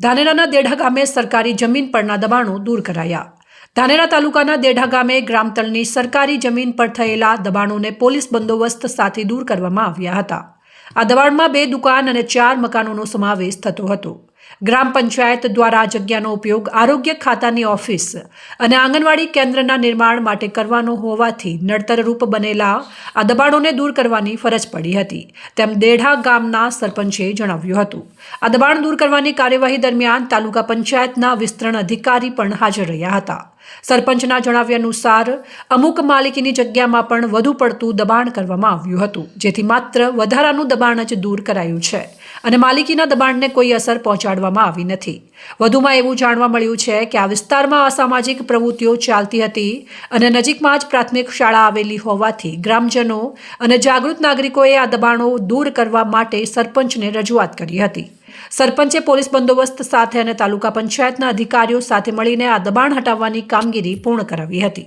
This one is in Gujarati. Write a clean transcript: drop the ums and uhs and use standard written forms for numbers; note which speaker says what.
Speaker 1: ધાનેરાના દેઢા ગામે સરકારી જમીન પરના દબાણો દૂર કરાયા। ધાનેરા તાલુકાના દેઢા ગામે ગ્રામતળની સરકારી જમીન પર થયેલા દબાણોને પોલીસ બંદોબસ્ત સાથે દૂર કરવામાં આવ્યા હતા। આ દબાણમાં 2 દુકાન અને 4 મકાનોનો સમાવેશ થતો હતો। ગ્રામ પંચાયત દ્વારા આ જગ્યાનો ઉપયોગ આરોગ્ય ખાતાની ઓફિસ અને આંગણવાડી કેન્દ્રના નિર્માણ માટે કરવાનો હોવાથી નડતરરૂપ બનેલા આ દબાણોને દૂર કરવાની ફરજ પડી હતી તેમ દેઢા ગામના સરપંચે જણાવ્યું હતું। આ દબાણ દૂર કરવાની કાર્યવાહી દરમિયાન તાલુકા પંચાયતના વિસ્તરણ અધિકારી પણ હાજર રહ્યા હતા। સરપંચના જણાવ્યા અનુસાર અમુક માલિકીની જગ્યામાં પણ વધુ પડતું દબાણ કરવામાં આવ્યું હતું, જેથી માત્ર વધારાનું દબાણ જ દૂર કરાયું છે અને માલિકીના દબાણને કોઈ અસર પહોંચાડવામાં આવી નથી। વધુમાં એવું જાણવા મળ્યું છે કે આ વિસ્તારમાં અસામાજિક પ્રવૃત્તિઓ ચાલતી હતી અને નજીકમાં જ પ્રાથમિક શાળા આવેલી હોવાથી ગ્રામજનો અને જાગૃત નાગરિકોએ આ દબાણો દૂર કરવા માટે સરપંચને રજૂઆત કરી હતી। સરપંચે પોલીસ બંદોબસ્ત સાથે અને તાલુકા પંચાયતના અધિકારીઓ સાથે મળીને આ દબાણ હટાવવાની કામગીરી પૂર્ણ કરાવી હતી।